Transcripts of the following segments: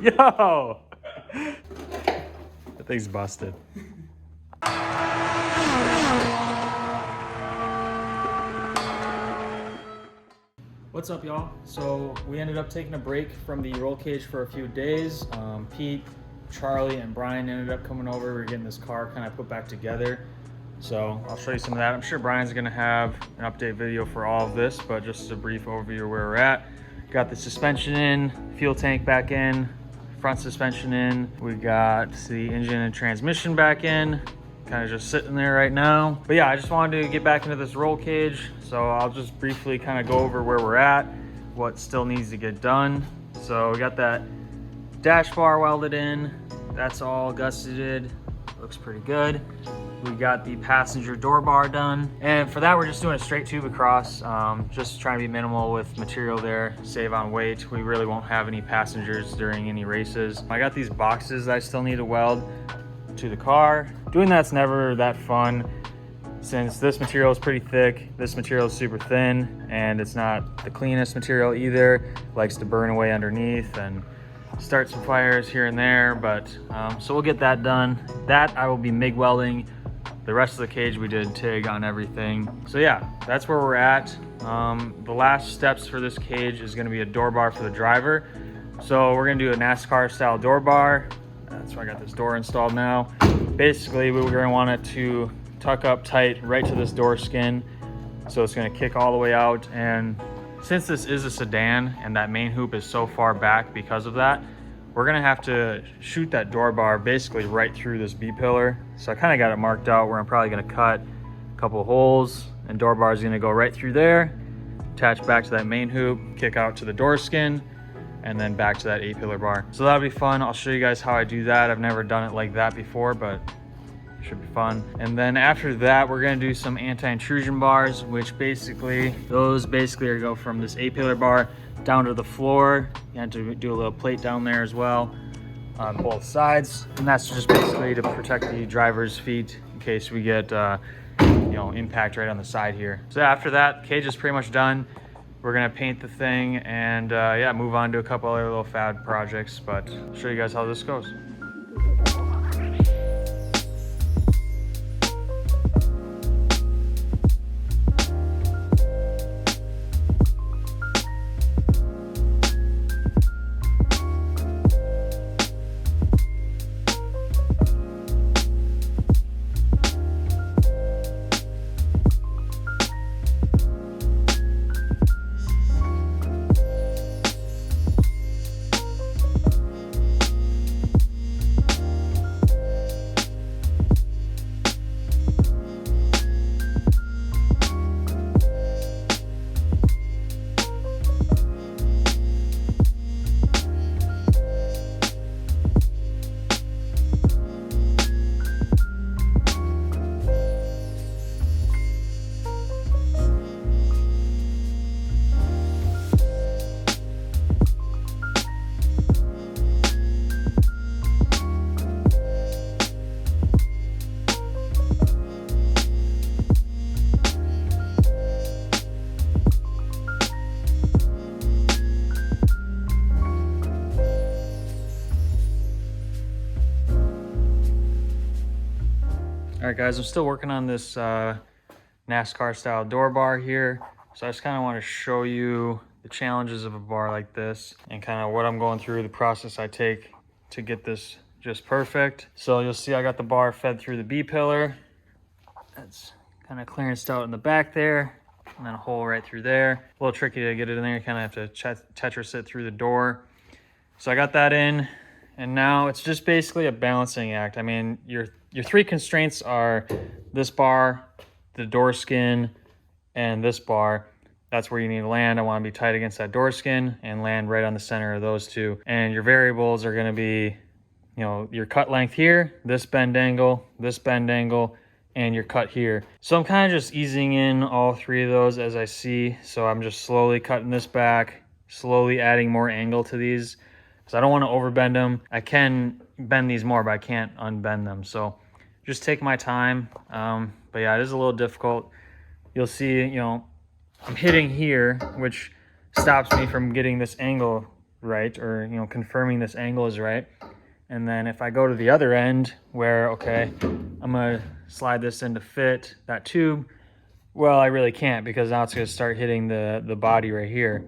Yo! That thing's busted. What's up, y'all? So we ended up taking a break from the roll cage for a few days. Pete, Charlie, and Brian ended up coming over. We were getting this car kind of put back together. So I'll show you some of that. I'm sure Brian's gonna have an update video for all of this, but just a brief overview of where we're at. Got the suspension in, fuel tank back in, front suspension in. We got the engine and transmission back in, kind of just sitting there right now. But yeah, I just wanted to get back into this roll cage. So I'll just briefly kind of go over where we're at, what still needs to get done. So we got that dash bar welded in. That's all gusseted, looks pretty good. We got the passenger door bar done. And for that, we're just doing a straight tube across, just trying to be minimal with material there, save on weight. We really won't have any passengers during any races. I got these boxes that I still need to weld to the car. Doing that's never that fun since this material is pretty thick, this material is super thin, and it's not the cleanest material either. It likes to burn away underneath and start some fires here and there, but so we'll get that done. That I will be MIG welding. The rest of the cage we did TIG on everything. So yeah, that's where we're at. The last steps for this cage is gonna be a door bar for the driver. So we're gonna do a NASCAR style door bar. That's why I got this door installed now. Basically, we're gonna want it to tuck up tight right to this door skin. So it's gonna kick all the way out. And since this is a sedan and that main hoop is so far back because of that, we're gonna have to shoot that door bar basically right through this B-pillar. So I kind of got it marked out where I'm probably gonna cut a couple of holes, and door bar is gonna go right through there, attach back to that main hoop, kick out to the door skin, and then back to that A-pillar bar. So that'll be fun. I'll show you guys how I do that. I've never done it like that before, but it should be fun. And then after that, we're gonna do some anti-intrusion bars, which basically, those basically are go from this A-pillar bar down to the floor. You have to do a little plate down there as well on both sides. And that's just basically to protect the driver's feet in case we get impact right on the side here. So after that, cage is pretty much done. We're gonna paint the thing and yeah, move on to a couple other little fab projects, but I'll show you guys how this goes. All right, guys, I'm still working on this NASCAR style door bar here. So I just kind of want to show you the challenges of a bar like this and kind of what I'm going through, the process I take to get this just perfect. So you'll see I got the bar fed through the B-pillar. That's kind of clearanced out in the back there, and then a hole right through there. A little tricky to get it in there. You kind of have to Tetris it through the door. So I got that in, and now it's just basically a balancing act. I mean, your three constraints are this bar, the door skin, and this bar. That's where you need to land. I want to be tight against that door skin and land right on the center of those two. And your variables are going to be, your cut length here, this bend angle, and your cut here. So I'm kind of just easing in all three of those as I see. So I'm just slowly cutting this back, slowly adding more angle to these because I don't want to overbend them. I can bend these more, but I can't unbend them. So just take my time. But yeah, it is a little difficult. You'll see, I'm hitting here, which stops me from getting this angle right, or, you know, confirming this angle is right. And then if I go to the other end where, okay, I'm gonna slide this in to fit that tube, well, I really can't, because now it's gonna start hitting the body right here.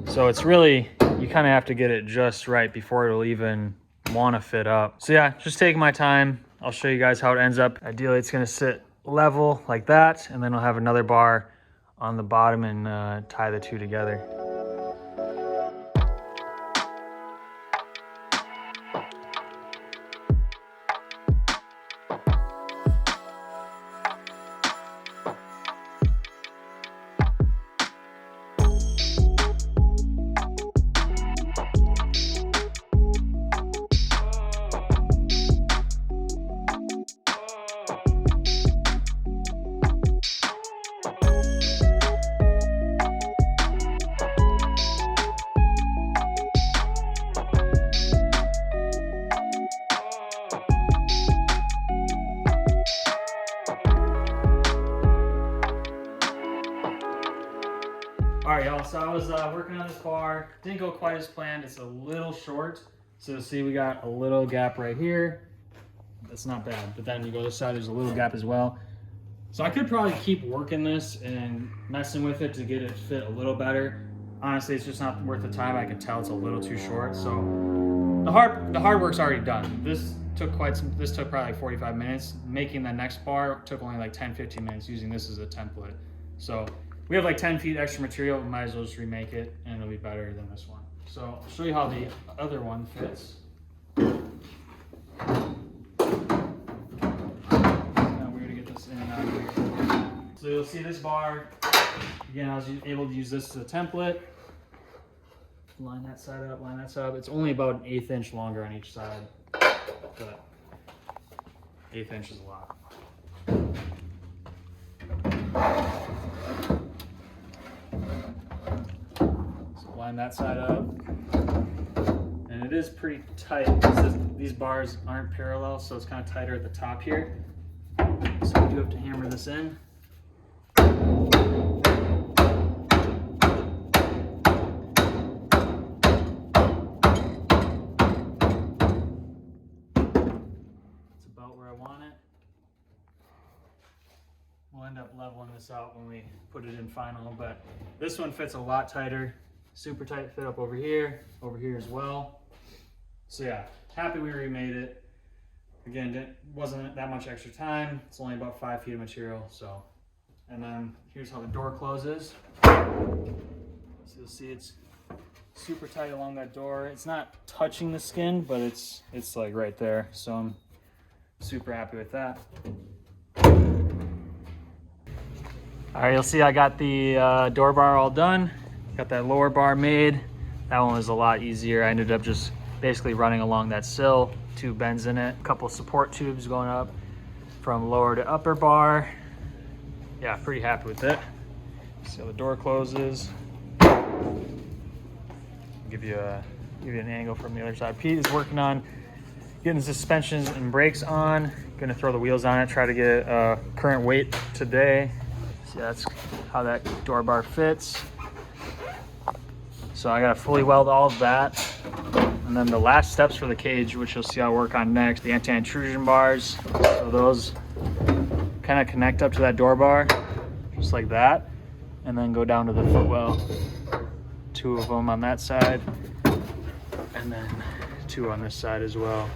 So it's really, you kind of have to get it just right before it'll even want to fit up. So yeah, just taking my time. I'll show you guys how it ends up. Ideally, it's gonna sit level like that, and then I'll have another bar on the bottom and tie the two together. All right, y'all, so I was working on this bar. Didn't go quite as planned. It's a little short. So see, we got a little gap right here. That's not bad. But then you go this side, there's a little gap as well. So I could probably keep working this and messing with it to get it fit a little better. Honestly, it's just not worth the time. I can tell it's a little too short. So the hard work's already done. This took probably like 45 minutes. Making the next bar took only like 10-15 minutes using this as a template. So we have like 10 feet extra material. We might as well just remake it, and it'll be better than this one. So I'll show you how the other one fits. So you'll see this bar, again, I was able to use this as a template. Line that side up, line that side up. It's only about an 1/8 inch longer on each side, but 1/8 inch is a lot. So line that side up. And it is pretty tight. These bars aren't parallel, so it's kind of tighter at the top here. So I do have to hammer this in. It's about where I want it. We'll end up leveling this out when we put it in final, but this one fits a lot tighter. Super tight fit up over here as well. So yeah, happy we remade it. Again, wasn't that much extra time. It's only about 5 feet of material, so. And then here's how the door closes. So you'll see it's super tight along that door. It's not touching the skin, but it's like right there. So I'm super happy with that. All right, you'll see I got the door bar all done. Got that lower bar made. That one was a lot easier. I ended up just basically running along that sill, 2 bends in it, a couple support tubes going up from lower to upper bar. Yeah, pretty happy with it. See how the door closes. Give you an angle from the other side. Pete is working on getting the suspensions and brakes on. Gonna throw the wheels on it, try to get current weight today. See, that's how that door bar fits. So I gotta fully weld all of that. And then the last steps for the cage, which you'll see I'll work on next, the anti-intrusion bars. So those kind of connect up to that door bar, just like that, and then go down to the footwell. 2 of them on that side, and then 2 on this side as well.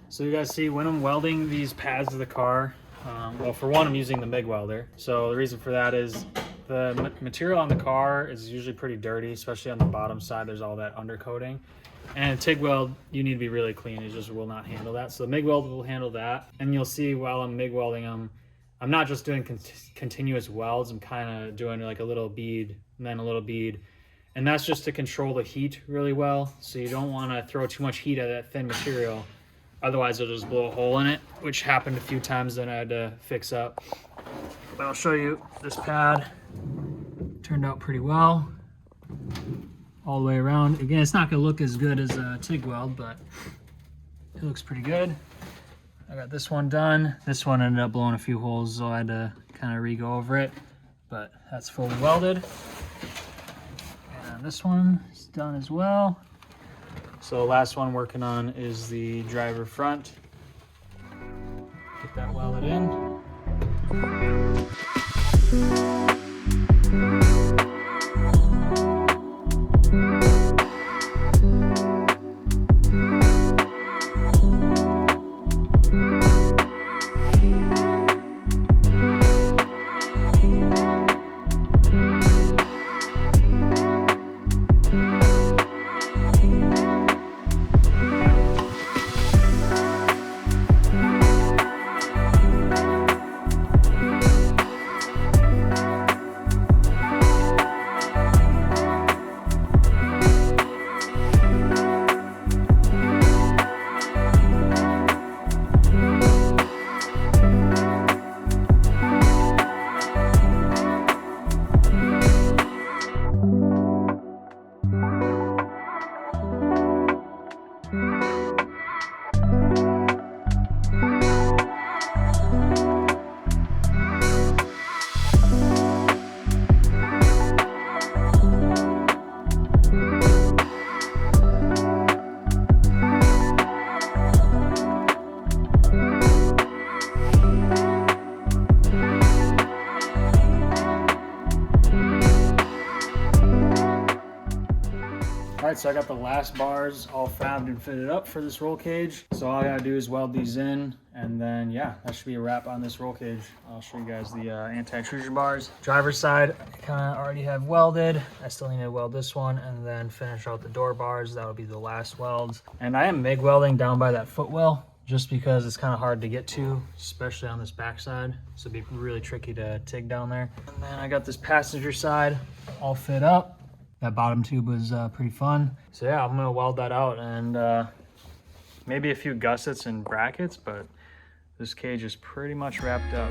So you guys see, when I'm welding these pads to the car, well, for one, I'm using the MIG welder. So the reason for that is the material on the car is usually pretty dirty, especially on the bottom side. There's all that undercoating. And a TIG weld, you need to be really clean. It just will not handle that. So the MIG weld will handle that. And you'll see while I'm MIG welding them, I'm not just doing continuous welds. I'm kind of doing like a little bead and then a little bead. And that's just to control the heat really well. So you don't want to throw too much heat at that thin material. Otherwise, it'll just blow a hole in it, which happened a few times that I had to fix up. But I'll show you this pad. Turned out pretty well. All the way around. Again, it's not going to look as good as a TIG weld, but it looks pretty good. I got this one done. This one ended up blowing a few holes, so I had to kind of re-go over it. But that's fully welded. And this one is done as well. So last one working on is the driver front. Get that welded in. All right, so I got the last bars all fabbed and fitted up for this roll cage. So all I gotta do is weld these in, and then yeah, that should be a wrap on this roll cage. I'll show you guys the anti-intrusion bars. Driver's side, I kind of already have welded. I still need to weld this one and then finish out the door bars. That would be the last welds. And I am MIG welding down by that footwell just because it's kind of hard to get to, especially on this back side. So it'd be really tricky to TIG down there. And then I got this passenger side all fit up. That bottom tube was pretty fun. So yeah, I'm gonna weld that out and maybe a few gussets and brackets, but this cage is pretty much wrapped up.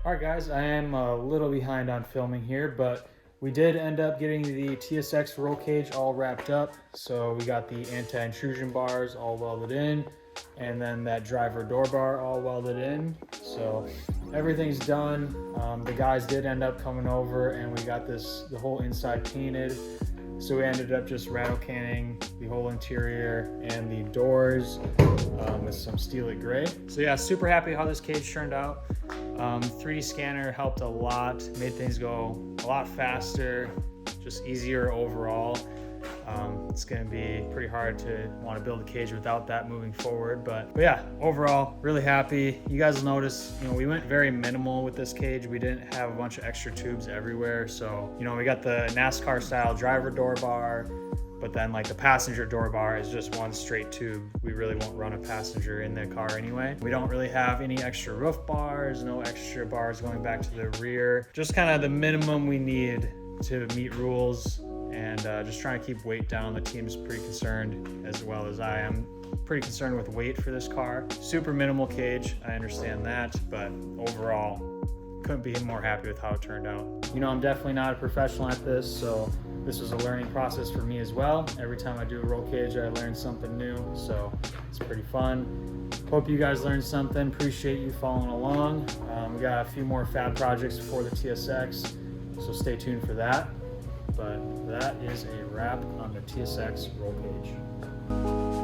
Alright guys, I am a little behind on filming here, but we did end up getting the TSX roll cage all wrapped up. So we got the anti-intrusion bars all welded in, and then that driver door bar all welded in. So everything's done. The guys did end up coming over and we got the whole inside painted. So we ended up just rattle canning the whole interior and the doors with some Steelite gray. So yeah, super happy how this cage turned out. 3D scanner helped a lot, made things go a lot faster, just easier overall. It's gonna be pretty hard to want to build a cage without that moving forward, but yeah, overall really happy. You guys will notice, we went very minimal with this cage. We didn't have a bunch of extra tubes everywhere. So, we got the NASCAR style driver door bar, but then like the passenger door bar is just one straight tube. We really won't run a passenger in the car anyway. We don't really have any extra roof bars, no extra bars going back to the rear, just kind of the minimum we need to meet rules. And just trying to keep weight down. The team's pretty concerned, as well as I am, pretty concerned with weight for this car. Super minimal cage, I understand that, but overall, couldn't be more happy with how it turned out. You know, I'm definitely not a professional at this, so this was a learning process for me as well. Every time I do a roll cage, I learn something new, so it's pretty fun. Hope you guys learned something. Appreciate you following along. We got a few more fab projects before the TSX, so stay tuned for that. But that is a wrap on the TSX roll cage.